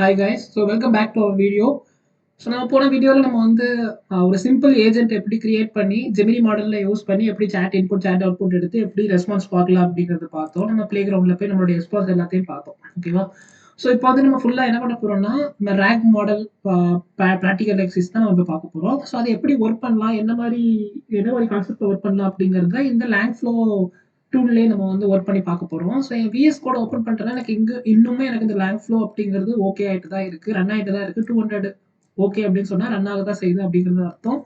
Hi guys, so welcome back to our video. So நம்ம போன வீடியோவில் நம்ம வந்து ஒரு சிம்பிள் ஏஜென்ட் எப்படி கிரியேட் பண்ணி ஜெமினி மாடலில் யூஸ் பண்ணி எப்படி சேட் இன்புட் சேட் அவுட்புட் எடுத்து எப்படி ரெஸ்பான்ஸ் பார்க்கலாம் அப்படிங்கிறது பார்த்தோம். நம்ம பிளே கிரவுண்டில் போய் நம்மளுடைய ரெஸ்பான்ஸ் எல்லாத்தையும் பார்த்தோம். ஓகேவா? ஸோ இப்போ வந்து நம்ம ஃபுல்லாக என்ன பண்ண போகிறோம்னா நம்ம ரேக் மாடல் ப்ராக்டிக்கல் எக்ஸைஸ் தான் நம்ம இப்போ பார்க்க போகிறோம். ஸோ அதை எப்படி ஒர்க் பண்ணலாம், என்ன மாதிரி கான்செப்ட் ஒர்க் பண்ணலாம் அப்படிங்கிறத இந்த லேங் ஃப்ளோ டூல்லே நம்ம வந்து ஒர்க் பண்ணி பார்க்க போகிறோம். ஸோ என் விஎஸ் கோட ஓப்பன் பண்ணுறேன்னா எனக்கு இன்னுமே எனக்கு இந்த லேங் ஃப்ளோ அப்படிங்கிறது ஓகே ஆகிட்டு தான் இருக்குது, ரன் ஆகிட்டு தான் இருக்குது. 200 ஓகே அப்படின்னு சொன்னா ரன் ஆக தான் செய்யுது அப்படிங்கிறது அர்த்தம்.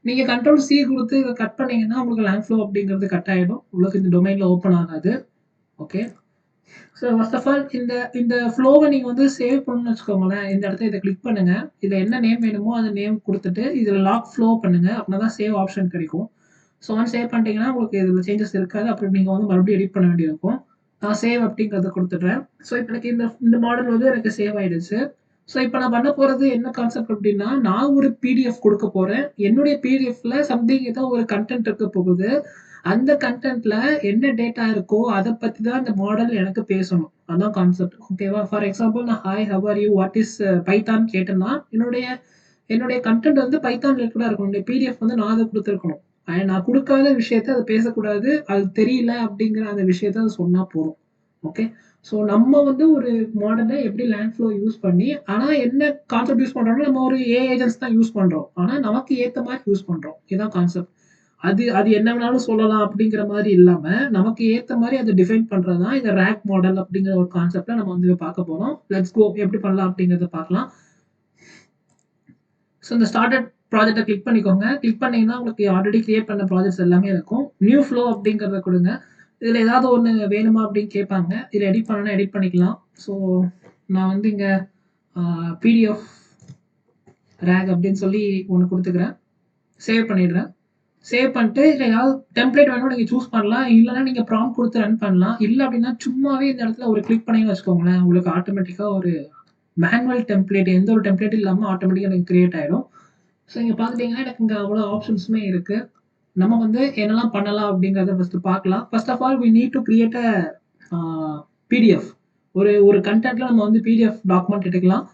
நீங்க கண்ட்ரோல் சி குடுத்து இத கட் பண்ணீங்கன்னா, உங்களுக்கு லேங் ஃப்ளோ அப்படிங்கிறது கட் ஆயிடும். உங்களுக்கு இந்த டொமைன்ல ஓப்பன் ஆகாது. Okay. So first of all இந்த ஃப்ளோவ நீங்க வந்து சேவ் பண்ணணும்னு வச்சுக்கோங்களேன். இந்த இடத்துல இத கிளிக் பண்ணுங்க. இதுல என்ன நேம் வேணுமோ அந்த நேம் குடுத்துட்டு, இதுல லாக் ஃப்ளோ பண்ணுங்க. அப்பனா தான் சேவ் ஆப்ஷன் கிடைக்கும். ஸோ ஒன்ஸ் சேவ் பண்ணிட்டீங்கன்னா, உங்களுக்கு இதுல சேஞ்சஸ் இருக்காது. அப்புறம் நீங்க வந்து மறுபடியும் எடிட் பண்ண வேண்டியிருக்கும். நான் சேவ் அப்படிங்கிறத குடுத்துடுறேன். ஸோ இப்ப எனக்கு இந்த மாடல் வந்து எனக்கு சேவ் ஆயிடுச்சு. ஸோ இப்ப நான் பண்ண போறது என்ன கான்செப்ட் அப்படின்னா, நான் ஒரு பிடிஎஃப் குடுக்க போறேன். என்னுடைய பிடிஎஃப்ல சம்திங் ஏதோ ஒரு கன்டென்ட் இருக்க போகுது. அந்த கன்டென்ட்ல என்ன டேட்டா இருக்கோ, அத பத்தி தான் இந்த மாடல் எனக்கு பேசணும். அதான் கான்செப்ட். ஓகேவா? ஃபார் எக்ஸாம்பிள் நான் hi, how are you? What is Python கேட்டேன்னா, என்னுடைய என்னுடைய கன்டென்ட் வந்து பைத்தான் ரிலேட்டடா இருக்கணும். என்னுடைய பிடிஎஃப் வந்து நான் அத குடுத்திருக்கணும். நான் குடுக்காத விஷயத்த அது பேசக்கூடாது. அது தெரியல அப்படிங்கிற அந்த விஷயத்த அது சொன்னா போதும். ஓகே. ஸோ நம்ம வந்து ஒரு மாடல எப்படி லேண்ட் ஃப்ளோ யூஸ் பண்ணி, ஆனா என்ன கான்செப்ட் யூஸ் பண்றோம்னா, நம்ம ஒரு ஏஐ ஏஜென்ட்ஸ் தான் யூஸ் பண்றோம். ஆனா நமக்கு ஏத்த மாரி யூஸ் பண்றோம். இதான் கான்செப்ட். அது அது என்ன வேணாலும் சொல்லலாம் அப்படிங்கிற மாரி இல்லாம, நமக்கு ஏத்த மாரி அத டிஃபைன் பண்றது தான் இந்த ரேக் மாடல் அப்படிங்கிற ஒரு கான்செப்ட்ட நம்ம வந்து பார்க்க போறோம். லெட்ஸ் கோ எப்படி பண்ணலாம் அப்படிங்கிறத பார்க்கலாம். ஸோ இந்த ஸ்டார்டட் ப்ராஜெக்ட்ட கிளிக் பண்ணிக்கோங்க. கிளிக் பண்ணீங்கன்னா, உங்களுக்கு ஆல்ரெடி கிரியேட் பண்ண ப்ராஜெக்ட்ஸ் எல்லாமே இருக்கும். நியூ ஃப்ளோ அப்படிங்கிறத குடுங்க. இதுல ஏதாவது ஒண்ணு வேணுமா அப்படின்னு கேட்பாங்க. இதுல எடிட் பண்ணணும்னா எடிட் பண்ணிக்கலாம். ஸோ நான் வந்து இங்க பிடிஎஃப் ரேக் அப்படின்னு சொல்லி ஒண்ணு குடுத்துக்கிறேன். சேவ் பண்ணிடுறேன். சேவ் பண்ணிட்டு இதுல ஏதாவது டெம்ப்ளேட் வேணும்னா நீங்க சூஸ் பண்ணலாம். இல்லன்னா நீங்க ப்ராம்ப்ட் குடுத்து ரன் பண்ணலாம். இல்ல அப்படின்னா சும்மாவே இந்த இடத்துல ஒரு கிளிக் பண்ணீங்கன்னு வச்சுக்கோங்களேன், உங்களுக்கு ஆட்டோமேட்டிக்கா ஒரு மேனுவல் டெம்ப்ளேட் எந்த ஒரு டெம்ப்ளேட் இல்லாம ஆட்டோமேட்டிக்கா எனக்கு கிரியேட் ஆயிடும். ஸோ இங்க பார்த்துட்டீங்கன்னா எனக்கு இங்க அவ்வளோ ஆப்ஷன்ஸுமே இருக்கு. நம்ம வந்து என்னெல்லாம் பண்ணலாம் அப்படிங்கிறத ஃபர்ஸ்ட் பார்க்கலாம். First of all we need to create a PDF. ஒரு ஒரு கன்டென்ட்ல நம்ம வந்து பிடிஎஃப் டாக்குமெண்ட் எடுக்கலாம்.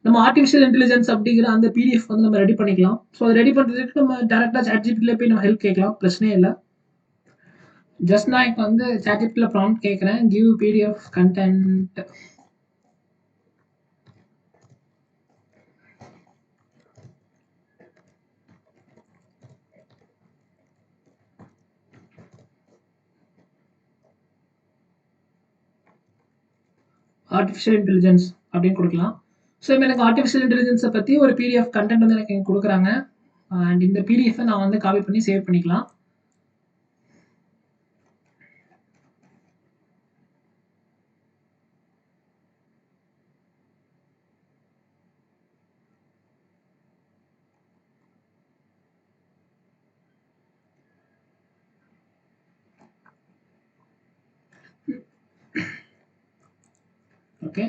நம்ம ஆர்டிஃபிஷியல் இன்டெலிஜென்ஸ் அப்படிங்கிற அந்த பிடிஎஃப் வந்து நம்ம ரெடி பண்ணிக்கலாம். ஸோ அத ரெடி பண்றதுக்கு நம்ம டைரக்ட்டா ChatGPTல போய் நம்ம ஹெல்ப் கேட்கலாம். பிரச்சனையே இல்ல. ஜஸ்ட் நான் இப்ப வந்து ChatGPTல ப்ராம்ப்ட் கேட்கிறேன். Give PDF content. Artificial intelligence அப்படின்னு குடுக்கலாம். ஸோ இப்ப எனக்கு ஆர்டிஃபிஷியல் இன்டெலிஜென்ஸ பத்தி ஒரு பிடிஎஃப் கன்டென்ட் வந்து எனக்கு இங்க குடுக்குறாங்க. அண்ட் இந்த பிடிஎஃப் நான் வந்து காப்பி பண்ணி சேவ் பண்ணிக்கலாம். ஓகே.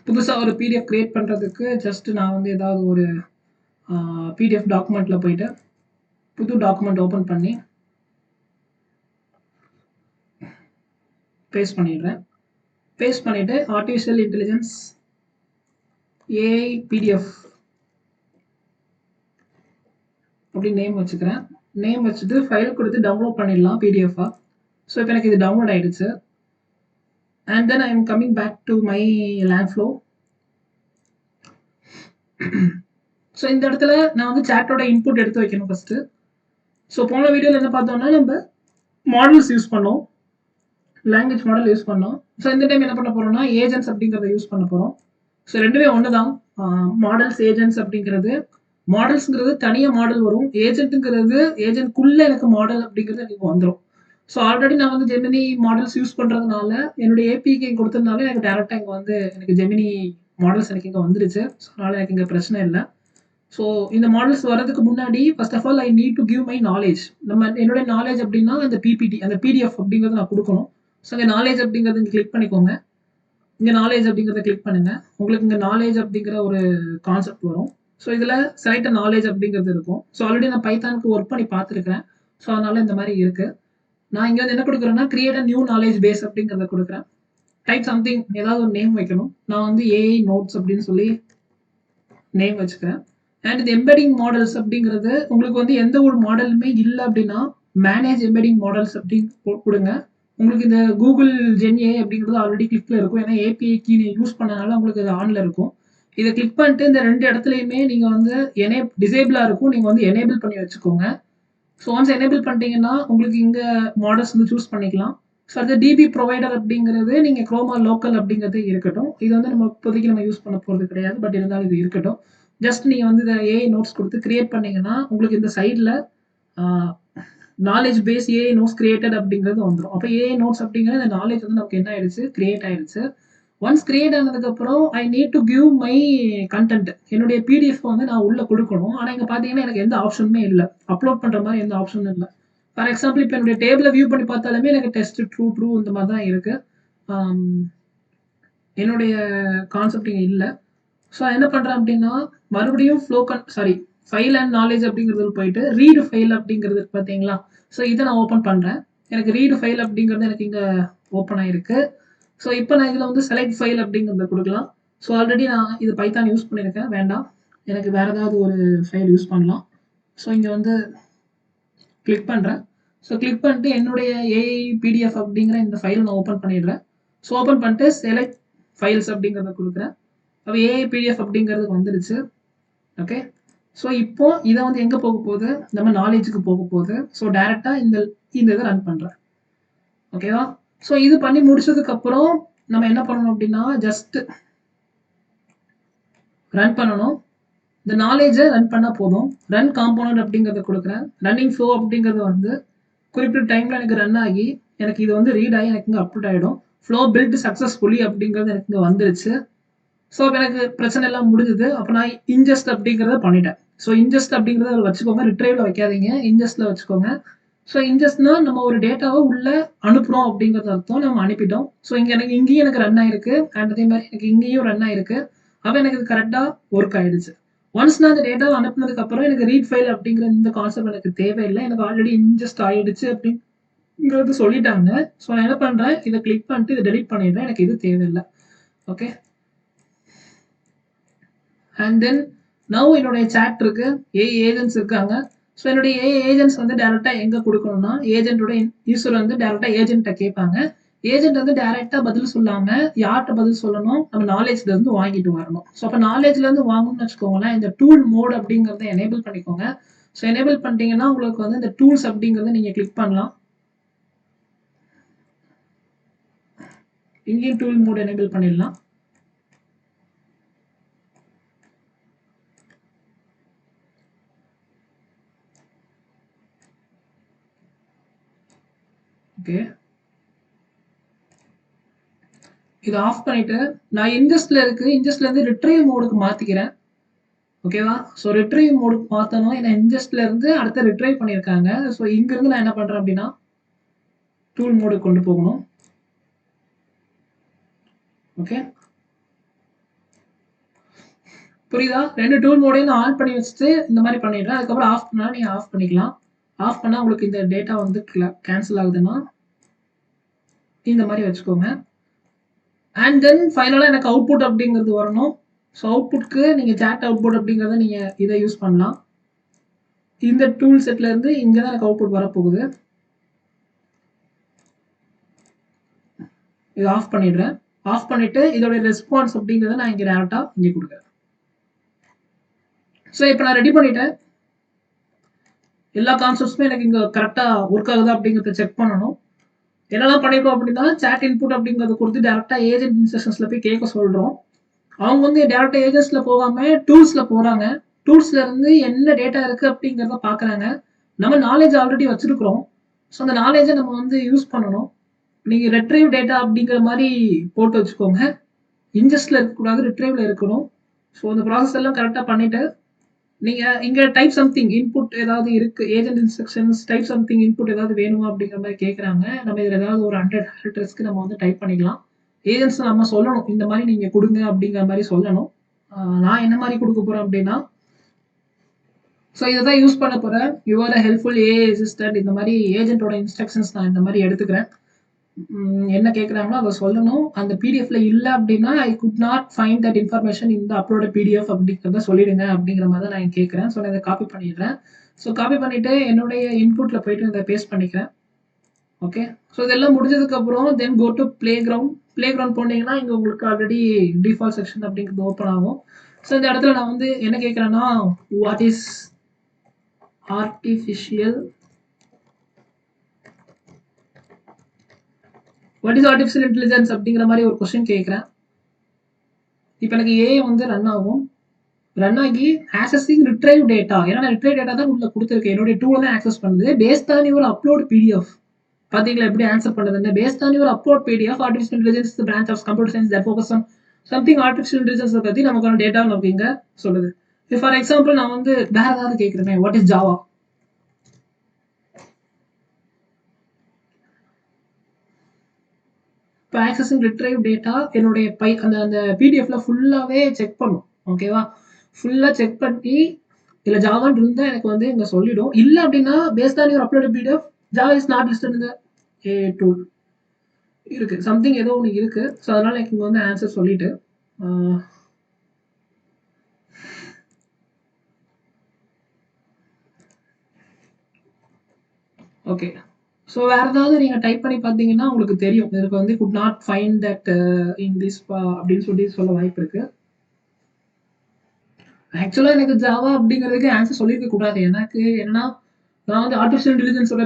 புதுசா ஒரு பிடிஎஃப் கிரியேட் பண்றதுக்கு ஜஸ்ட் நான் வந்து ஏதாவது ஒரு பிடிஎஃப் டாக்குமெண்ட்ல போயிட்டு புது டாக்குமெண்ட் ஓப்பன் பண்ணி பேஸ்ட் பண்ணிடுறேன். பேஸ்ட் பண்ணிட்டு ஆர்டிஃபிஷியல் இன்டெலிஜென்ஸ் ஏஐ பிடிஎஃப் அப்படி நேம் வச்சுக்கிறேன். நேம் வச்சுட்டு ஃபைல் கொடுத்து டவுன்லோட் பண்ணிடலாம் பிடிஎஃபா. ஸோ இப்போ எனக்கு இது டவுன்லோட் ஆயிடுச்சு. And then I am coming back to my Langflow. ஸோ இந்த இடத்துல நான் வந்து சேட்டோட இன்புட் எடுத்து வைக்கணும் ஃபர்ஸ்ட். ஸோ போன வீடியோவில் என்ன பார்த்தோம்னா நம்ம மாடல்ஸ் யூஸ் பண்ணோம், லாங்குவேஜ் மாடல் யூஸ் பண்ணோம். ஸோ இந்த டைம் என்ன பண்ண போறோம்னா ஏஜென்ட்ஸ் அப்படிங்கிறத யூஸ் பண்ண போறோம். ஸோ ரெண்டுமே ஒன்று தான். மாடல்ஸ் ஏஜென்ட்ஸ் அப்படிங்கிறது மாடல்ஸ்ங்கிறது தனியாக மாடல் வரும். ஏஜென்ட்டுங்கிறது ஏஜென்ட்குள்ள எனக்கு மாடல் அப்படிங்கிறது எனக்கு வந்துடும். ஸோ ஆல்ரெடி நான் வந்து ஜெமினி மாடல்ஸ் யூஸ் பண்ணுறதுனால என்னுடைய ஏபிக்கு கொடுத்ததுனால எனக்கு டேரெக்டாக இங்கே வந்து எனக்கு ஜெமினி மாடல்ஸ் எனக்கு இங்கே வந்துருச்சு. ஸோ அதனால் எனக்கு இங்கே பிரச்சனை இல்லை. ஸோ இந்த மாடல்ஸ் வரதுக்கு முன்னாடி first of all I need to give my knowledge. நம்ம என்னுடைய நாலேஜ் அப்படின்னா அந்த பிபிடி அந்த பிடிஎஃப் அப்படிங்கிறத நான் கொடுக்கணும். ஸோ இங்கே நாலேஜ் அப்படிங்கிறத இங்கே கிளிக் பண்ணிக்கோங்க. இங்கே நாலேஜ் அப்படிங்கிறத கிளிக் பண்ணுங்க. உங்களுக்கு இங்கே நாலேஜ் அப்படிங்கிற ஒரு கான்செப்ட் வரும். ஸோ இதில் செலக்ட் நாலேஜ் அப்படிங்கிறது இருக்கும். ஸோ ஆல்ரெடி நான் பைத்தானுக்கு ஒர்க் பண்ணி பார்த்துருக்கேன். ஸோ அதனால இந்த மாதிரி இருக்கு. நான் இங்கே வந்து என்ன கொடுக்குறேன்னா create a new knowledge base அப்படிங்கிறத கொடுக்குறேன். டைப் சம்திங் ஏதாவது ஒரு நேம் வைக்கணும். நான் வந்து ஏஐ நோட்ஸ் அப்படின்னு சொல்லி நேம் வச்சுக்கிறேன். அண்ட் இந்த எம்பெடிங் மாடல்ஸ் அப்படிங்கிறது உங்களுக்கு வந்து எந்த ஒரு மாடலுமே இல்லை அப்படின்னா மேனேஜ் எம்பெடிங் மாடல்ஸ் அப்படின்னு கொடுங்க. உங்களுக்கு இந்த கூகுள் ஜென் ஏ அப்படிங்கிறது ஆல்ரெடி கிளிக்ல இருக்கும். ஏன்னா ஏபிஐ கீ யூஸ் பண்ணனால உங்களுக்கு அது ஆன்ல இருக்கும். இதை கிளிக் பண்ணிட்டு இந்த 2 இடத்துலையுமே நீங்க வந்து டிசேபிளா இருக்கும். நீங்க வந்து எனேபிள் பண்ணி வச்சுக்கோங்க. ஸோ ஒன்ஸ் எனேபிள் பண்ணிட்டீங்கன்னா உங்களுக்கு இங்க மாடல்ஸ் வந்து சூஸ் பண்ணிக்கலாம். ஸோ அது டிபி ப்ரொவைடர் அப்படிங்கிறது நீங்க குரோமா லோக்கல் அப்படிங்கிறது இருக்கட்டும். இது வந்து நம்ம இப்போதைக்கு நம்ம யூஸ் பண்ண போறது கிடையாது. பட் இருந்தாலும் இது இருக்கட்டும். ஜஸ்ட் நீங்க வந்து இதை ஏஐ நோட்ஸ் கொடுத்து கிரியேட் பண்ணீங்கன்னா உங்களுக்கு இந்த சைட்ல knowledge base AI notes created அப்படிங்கிறது வந்துடும். அப்போ ஏஐ நோட்ஸ் அப்படிங்கிற இந்த நாலேஜ் வந்து நமக்கு என்ன ஆயிடுச்சு, கிரியேட் ஆயிடுச்சு. ஒன்ஸ் கிரியேட் ஆனதுக்கப்புறம் ஐ need to give my content. என்னுடைய பிடிஎஃப் வந்து நான் உள்ள கொடுக்கணும். ஆனால் இங்கே பார்த்தீங்கன்னா எனக்கு எந்த ஆப்ஷனுமே இல்லை. அப்லோட் பண்ணுற மாதிரி எந்த ஆப்ஷனும் இல்லை. ஃபார் எக்ஸாம்பிள் இப்போ என்னுடைய டேபிளை வியூ பண்ணி பார்த்தாலுமே எனக்கு டெஸ்ட் ட்ரூ இந்த மாதிரி தான் இருக்கு. என்னுடைய கான்செப்ட் இங்கே இல்லை. ஸோ என்ன பண்ணுறேன் அப்படின்னா மறுபடியும் ஃபைல் அண்ட் நாலேஜ் அப்படிங்கிறது போயிட்டு ரீடு ஃபைல் அப்படிங்கிறது பார்த்தீங்களா. ஸோ இதை நான் ஓப்பன் பண்ணுறேன். எனக்கு ரீடு ஃபைல் அப்படிங்கிறது எனக்கு இங்கே ஓப்பன் ஆயிருக்கு. ஸோ இப்போ நான் இதில் வந்து செலக்ட் ஃபைல் அப்படிங்கிறத கொடுக்கலாம். ஸோ ஆல்ரெடி நான் இது பைத்தான் யூஸ் பண்ணியிருக்கேன், வேண்டாம். எனக்கு வேறு ஏதாவது ஒரு ஃபைல் யூஸ் பண்ணலாம். ஸோ இங்கே வந்து கிளிக் பண்ணுறேன். ஸோ கிளிக் பண்ணிட்டு என்னுடைய ஏஐ பிடிஎஃப் அப்படிங்கிற இந்த ஃபைலை நான் ஓப்பன் பண்ணிடுறேன். ஸோ ஓப்பன் பண்ணிட்டு செலக்ட் ஃபைல்ஸ் அப்படிங்கிறத கொடுக்குறேன். அப்போ ஏஐ பிடிஎஃப் அப்படிங்கிறது வந்துடுச்சு. ஓகே. ஸோ இப்போ இதை வந்து எங்கே போக போகுது, நம்ம நாலேஜுக்கு போக போகுது. ஸோ டைரெக்டாக இந்த இதை ரன் பண்ணுறேன். ஓகேவா. ஸோ இது பண்ணி முடிச்சதுக்கு அப்புறம் நம்ம என்ன பண்ணணும் அப்படின்னா ஜஸ்ட் ரன் பண்ணணும். இந்த நாலேஜை ரன் பண்ணால் போதும். ரன் காம்போனன்ட் அப்படிங்கிறத கொடுக்குறேன். ரன்னிங் ஃப்ளோ அப்படிங்கிறது வந்து குறிப்பிட்ட டைமில் எனக்கு ரன் ஆகி எனக்கு இது வந்து ரீட் ஆகி எனக்கு இங்கே அப்லோட் ஆகிடும். ஃப்ளோ பில்ட் சக்ஸஸ்ஃபுல்லி அப்படிங்கிறது எனக்கு இங்கே வந்துருச்சு. ஸோ எனக்கு பிரச்சனை எல்லாம் முடிஞ்சுது. அப்போ நான் இன்ஜஸ்ட் அப்படிங்கிறத பண்ணிட்டேன். ஸோ இன்ஜஸ்ட் அப்படிங்கிறத வச்சுக்கோங்க, ரிட்ரைவ்ல வைக்காதீங்க, இன்ஜஸ்ட்ல வச்சுக்கோங்க. ஸோ இன்ஜஸ்ட்னா நம்ம ஒரு டேட்டாவை உள்ள அனுப்புறோம் அப்படிங்கிறது அர்த்தம். நம்ம அனுப்பிட்டோம். ஸோ எனக்கு இங்கேயும் எனக்கு ரன் ஆயிருக்கு அண்ட் அதே மாதிரி எனக்கு இங்கேயும் ரன் ஆயிருக்கு. அப்போ எனக்கு இது கரெக்டாக ஒர்க் ஆயிடுச்சு. ஒன்ஸ் நான் அந்த டேட்டாவை அனுப்புனதுக்கு அப்புறம் எனக்கு ரீட் ஃபைல் அப்படிங்கிற இந்த கான்செப்ட் எனக்கு தேவையில்லை. எனக்கு ஆல்ரெடி இன்ஜஸ்ட் ஆயிடுச்சு அப்படிங்கிறது சொல்லிட்டாங்க. ஸோ நான் என்ன பண்றேன், இதை கிளிக் பண்ணிட்டு இதை டெலிட் பண்ணிடுறேன். எனக்கு இது தேவையில்லை. ஓகே. அண்ட் தென் நவ் என்னுடைய சாட் இருக்கு, ஏஐ ஏஜென்ட்ஸ் இருக்காங்க. ஸோ என்னுடைய ஏஐ ஏஜென்ட்ஸ் வந்து டேரெக்டாக எங்கே கொடுக்கணும்னா ஏஜென்ட்டோட யூசர் வந்து டேரெக்டாக ஏஜென்ட்டை கேட்பாங்க. ஏஜென்ட் வந்து டேரெக்டாக பதில் சொல்லாமல் யார்கிட்ட பதில் சொல்லணும், நம்ம நாலேஜ்லேருந்து வாங்கிட்டு வரணும். ஸோ அப்போ நாலேஜ்லேருந்து வாங்கணும்னு வச்சுக்கோங்களேன், இந்த டூல் மோட் அப்படிங்கிறத எனேபிள் பண்ணிக்கோங்க. ஸோ எனேபிள் பண்ணிட்டீங்கன்னா உங்களுக்கு வந்து இந்த டூல்ஸ் அப்படிங்கிறத நீங்கள் கிளிக் பண்ணலாம். இங்கேயும் டூல் மோட் எனேபிள் பண்ணிடலாம். ஓகே. இதை ஆஃப் பண்ணிட்டு நான் இன்ஜஸ்ட்ல இருக்கு, இன்ஜஸ்ட்ல இருந்து ரிட்ரைவ் மோடுக்கு மாத்திக்கிறேன். ஓகேவா. ஸோ ரிட்ரைவ் மோடுக்கு மாற்றணும். ஏன்னா இன்ஜஸ்ட்ல இருந்து அடுத்த ரிட்ரைவ் பண்ணியிருக்காங்க. ஸோ இங்கிருந்து நான் என்ன பண்றேன் அப்படின்னா டூல் மோடுக்கு கொண்டு போகணும். ஓகே, புரியுதா. 2 டூல் மோடையும் நான் ஆன் பண்ணி வச்சுட்டு இந்த மாதிரி பண்ணிடுறேன். அதுக்கப்புறம் ஆஃப் பண்ணா நீங்க ஆஃப் பண்ணிக்கலாம். ஆஃப் பண்ணா உங்களுக்கு இந்த டேட்டா வந்து கேன்சல் ஆகுதுன்னா இந்த மாதிரி வச்சுக்கோங்க. அண்ட் தென் ஃபைனலாக எனக்கு அவுட்புட் அப்படிங்கிறது வரணும். ஸோ அவுட்புட்க்கு நீங்கள் சாட் அவுட்புட் அப்படிங்கிறத நீங்கள் இதை யூஸ் பண்ணலாம். இந்த டூல் செட்ல இருந்து இங்கே தான் எனக்கு அவுட்புட் வரப்போகுது. இதை ஆஃப் பண்ணிடுறேன். ஆஃப் பண்ணிட்டு இதோட ரெஸ்பான்ஸ் அப்படிங்கிறத நான் இங்கே டேரெக்டாக இங்கே கொடுக்குறேன். ஸோ இப்போ நான் ரெடி பண்ணிட்டேன். எல்லா கான்செப்ட்ஸுமே எனக்கு இங்கே கரெக்டாக ஒர்க் ஆகுதா அப்படிங்கிறத செக் பண்ணணும். என்னெல்லாம் பண்ணிருக்கோம் அப்படின்னா சாட் இன்புட் அப்படிங்கிறத கொடுத்து டேரெக்டாக ஏஜென்ட் இன்ஸ்ட்ரக்ஷன்ஸ்ல போய் கேட்க சொல்கிறோம். அவங்க வந்து டேரெக்டாக ஏஜென்ட்ஸ்ல போகாமல் டூல்ஸில் போகிறாங்க. டூல்ஸ்ல இருந்து என்ன டேட்டா இருக்குது அப்படிங்கிறத பார்க்குறாங்க. நம்ம நாலேஜ் ஆல்ரெடி வச்சுருக்கிறோம். ஸோ அந்த நாலேஜை நம்ம வந்து யூஸ் பண்ணணும். நீங்கள் ரெட்ரைவ் டேட்டா அப்படிங்கிற மாதிரி போட்டு வச்சுக்கோங்க. இன்ஜஸ்ட்ல இருக்கக்கூடாது, ரிட்ரைவ்ல இருக்கணும். ஸோ அந்த ப்ராசஸ் எல்லாம் கரெக்டாக பண்ணிவிட்டு நீங்கள் இங்கே டைப் சம்திங் இன்புட் ஏதாவது இருக்குது, agent instructions type something input ஏதாவது வேணுமா அப்படிங்கிற மாதிரி கேட்குறாங்க. நம்ம இதில் ஏதாவது ஒரு 100 கேரக்டர்ஸ்க்கு நம்ம வந்து டைப் பண்ணிக்கலாம். ஏஜென்ட்ஸ் நம்ம சொல்லணும் இந்த மாதிரி நீங்கள் கொடுங்க அப்படிங்கிற மாதிரி சொல்லணும். நான் என்ன மாதிரி கொடுக்க போகிறேன் அப்படின்னா ஸோ இதை தான் யூஸ் பண்ண போகிறேன். யூஆர் ஹெல்ப்ஃபுல் ஏஐ அசிஸ்டன்ட் இந்த மாதிரி ஏஜென்ட்டோட இன்ஸ்ட்ரக்ஷன்ஸ் நான் இந்த மாதிரி எடுத்துக்கிறேன். என்ன கேட்குறாங்களோ அத சொல்லணும். அந்த பிடிஎஃப்ல இல்ல அப்டின்னா, I could not find that information in the uploaded PDF அப்படிங்கிறத சொல்லிடுங்க அப்படிங்கிற மாரி தான் நான் கேட்கிறேன். ஸோ நான் இத காப்பி பண்ணிடுறேன். ஸோ காப்பி பண்ணிட்டு என்னுடைய இன்புட்ல போயிட்டு இத பேஸ்ட் பண்ணிக்கிறேன். ஓகே. ஸோ இதெல்லாம் முடிஞ்சதுக்கப்புறம் then go to playground. Playground போனீங்கன்னா, இங்க உங்களுக்கு ஆல்ரெடி டிஃபால்ட் செக்ஷன் அப்படிங்கிறது ஓப்பன் ஆகும். ஸோ இந்த இடத்துல நான் வந்து என்ன கேட்கிறேன்னா, வாட் இஸ் ஆர்டிஃபிஷியல் இன்டெலிஜென்ஸ் அப்படிங்கிற மாரி ஒரு கொஸ்டின் கேட்கிறேன். இப்ப எனக்கு ஏ வந்து ரன் ஆகும். ரன் ஆகி ஆக்சஸிங் ரிட்ரைவ் டேட்டா. ஏன்னா நான் ரிட்ரைவ் டேட்டா தான் உள்ள குடுத்துருக்கேன். என்னுடைய டூல தான் ஆக்சஸ் பண்ணுது. Based on your upload PDF. பாத்தீங்களா எப்படி ஆன்சர் பண்ணுதுன்னு? Based on your upload PDF, artificial intelligence is the branch of computer science that focus on something artificial intelligence பத்தி நமக்கான டேட்டா அப்படிங்க சொல்லுது. ஃபார் எக்ஸாம்பிள் நான் வந்து வேற ஏதாவது கேட்கிறேன். What is Java? இப்போ ஆக்சஸிங் ரிட்ரைவ் டேட்டா என்னுடைய அந்த அந்த பிடிஎஃப்ல ஃபுல்லாவே செக் பண்ணும். ஓகேவா? ஃபுல்லா செக் பண்ணி இல்ல ஜாவான்னு இருந்தா எனக்கு வந்து இங்க சொல்லிடும். இல்ல அப்படின்னா paste on your uploaded PDF Java is not listed in the A tool இருக்கு. சம்திங் ஏதோ ஒண்ணு இருக்கு. ஸோ அதனால எனக்கு இங்க வந்து ஆன்சர் சொல்லிட்டு ஓகே. ஸோ வேற ஏதாவது நீங்க டைப் பண்ணி பார்த்தீங்கன்னா உங்களுக்கு தெரியும். இதுக்கு வந்து could not find that in this அப்படின்னு சொல்லி சொல்ல வாய்ப்பு இருக்கு. ஆக்சுவலா எனக்கு ஜாவா அப்படிங்கிறதுக்கு ஆன்சர் சொல்லியிருக்க கூடாது. எனக்கு என்னன்னா, நான் வந்து ஆர்டிஃபிஷியல் இன்டெலிஜென்ஸோட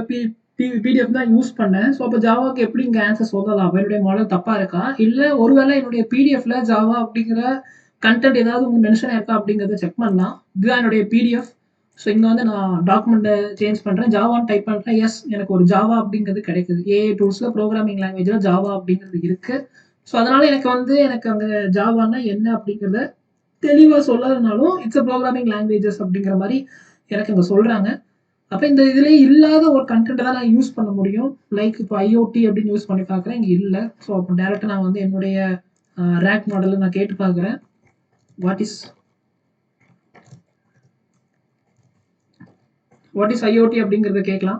பிடிஎஃப் தான் யூஸ் பண்ணேன். ஸோ அப்போ ஜாவாக்கு எப்படி இங்க ஆன்சர் சொல்லலாம்? என்னுடைய மாடல் தப்பா இருக்கா? இல்ல ஒருவேளை என்னுடைய பிடிஎஃப்ல ஜாவா அப்படிங்கிற கன்டென்ட் ஏதாவது மென்ஷன் ஆயிருக்கா அப்படிங்கிறத செக் பண்ணலாம். இதுதான் என்னுடைய பிடிஎஃப். ஸோ இங்க வந்து நான் டாக்குமெண்ட்ட சேஞ்ச் பண்றேன். ஜாவான்னு டைப் பண்றேன். எஸ் எனக்கு ஒரு ஜாவா அப்படிங்கிறது கிடைக்குது. ஏஐ டூல்ஸ்ல ப்ரோகிராமிங் லாங்குவேஜ்ல ஜாவா அப்படிங்கிறது இருக்கு. ஸோ அதனால எனக்கு அங்க ஜாவான்னா என்ன அப்படிங்கிறத தெளிவா சொல்லாதனாலும் இட்ஸ் அ ப்ரோகிராமிங் லாங்குவேஜஸ் அப்படிங்கிற மாரி எனக்கு இங்க சொல்றாங்க. அப்ப இந்த இதுலயே இல்லாத ஒரு கன்டென்ட் தான் நான் யூஸ் பண்ண முடியும். லைக் இப்போ ஐஓடி அப்படின்னு யூஸ் பண்ணி பார்க்குறேன். இங்க இல்ல. ஸோ அப்போ டைரக்ட்டா நான் வந்து என்னுடைய ராக் மாடல்ல நான் கேட்டு பார்க்குறேன். வாட் இஸ் ஐஓடி அப்படிங்கிறத கேட்கலாம்.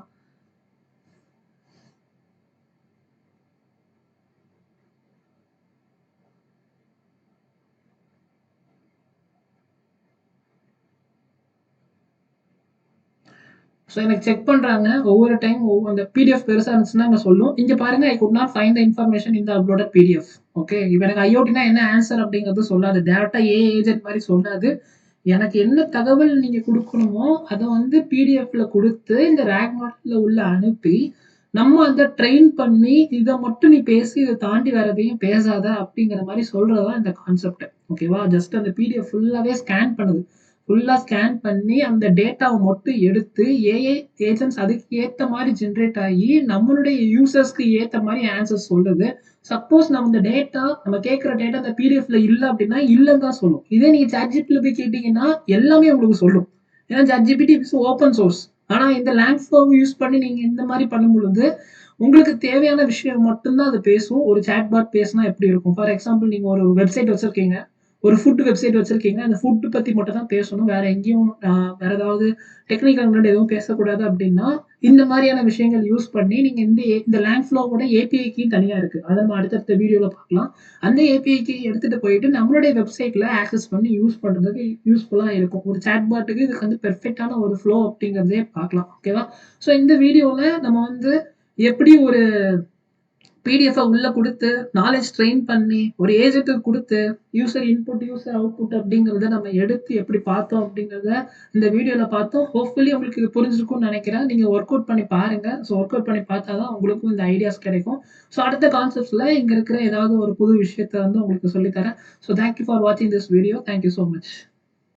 ஸோ எனக்கு செக் பண்றாங்க. ஒவ்வொரு டைம் அந்த பிடிஎஃப் பெருசா இருந்துச்சுன்னா அங்க சொல்லும். இங்க பாருங்க I could not find the information in the uploaded PDF. Okay. இப்ப எனக்கு ஐஓடினா என்ன ஆன்சர் அப்படிங்கிறது சொல்லாது. டைரக்ட்டா ஏஜென்ட் மாரி சொல்லாது. எனக்கு என்ன தகவல் நீங்க குடுக்கணுமோ, அத வந்து பிடிஎஃப்ல குடுத்து, இந்த ராக் மாடல்ல உள்ள அனுப்பி, நம்ம அத ட்ரெயின் பண்ணி, இத மட்டும் நீ பேசு, இத தாண்டி வேற எதையும் பேசாத அப்படிங்கிற மாரி சொல்றது தான் இந்த கான்செப்ட். ஓகேவா? ஜஸ்ட் அந்த பிடிஎஃப் ஃபுல்லாவே ஸ்கேன் பண்ணுது. ஃபுல்லா ஸ்கேன் பண்ணி, அந்த டேட்டாவ மட்டும் எடுத்து, ஏஐ ஏஜென்ட்ஸ் அதுக்கு ஏத்த மாரி ஜெனரேட் ஆகி, நம்மளுடைய யூசர்ஸ்க்கு ஏத்த மாரி ஆன்சர் சொல்லுது. சப்போஸ் நம்ம இந்த டேட்டா நம்ம கேட்கிற டேட்டா அந்த பிடிஎஃப்ல இல்ல அப்படின்னா, இல்லன்னு தான் சொல்லும். இதே நீங்க ChatGPTல போய் கேட்டீங்கன்னா, எல்லாமே உங்களுக்கு சொல்லும். ஏன்னா ChatGPT இஸ் ஓப்பன் சோர்ஸ். ஆனா இந்த லேங்க்ஃப்ளோ யூஸ் பண்ணி நீங்க இந்த மாரி பண்ணும்பொழுது, உங்களுக்கு தேவையான விஷயம் மட்டும் தான் அது பேசும். ஒரு சாட் பாட் பேசினா எப்படி இருக்கும்? ஃபார் எக்ஸாம்பிள் நீங்க ஒரு வெப்சைட் வச்சிருக்கீங்க. ஒரு ஃபுட் வெப்சைட் வச்சிருக்கீங்க. அந்த ஃபுட் பத்தி மட்டும் தான் பேசணும். வேற எங்கேயும் வேற ஏதாவது டெக்னிக்கல் முன்னாடி எதுவும் பேசக்கூடாது அப்படின்னா, இந்த மாரியான விஷயங்கள் யூஸ் பண்ணி நீங்க இந்த லேங்க்ஃப்ளோவோட ஏபிஐ கீ தனியா இருக்கு. அத நம்ம அடுத்தடுத்த வீடியோல பார்க்கலாம். அந்த ஏபிஐ கீ எடுத்துட்டு போயிட்டு நம்மளுடைய வெப்சைட்ல ஆக்சஸ் பண்ணி யூஸ் பண்றதுக்கு யூஸ்ஃபுல்லா இருக்கும். ஒரு சாட் பாட்டுக்கு இதுக்கு வந்து பெர்ஃபெக்ட்டான ஒரு ஃப்ளோ அப்படிங்கிறதே பார்க்கலாம். ஓகேவா? ஸோ இந்த வீடியோல நம்ம வந்து எப்படி ஒரு பிடிஎஃப் உள்ள குடுத்து, நாலேட்ஜ் ட்ரெயின் பண்ணி, ஒரு ஏஜென்ட்க்கு குடுத்து, யூசர் இன்புட், யூசர் அவுட்புட் அப்படிங்கிறத நம்ம எடுத்து எப்படி பார்த்தோம் அப்படிங்கிறத இந்த வீடியோல பார்த்தோம். ஹோப்ஃபுல்லி உங்களுக்கு இது புரிஞ்சிருக்கும்னு நெனைக்கிறேன். நீங்க ஒர்க் அவுட் பண்ணி பாருங்க. ஸோ ஒர்க் அவுட் பண்ணி பார்த்தா தான் உங்களுக்கும் இந்த ஐடியாஸ் கிடைக்கும். ஸோ அடுத்த கான்செப்ட்ஸ்ல இங்க இருக்கிற ஏதாவது ஒரு புது விஷயத்த வந்து உங்களுக்கு சொல்லி தரேன். ஸோ தேங்க் யூ ஃபார் வாட்சிங் this video. Thank you so much.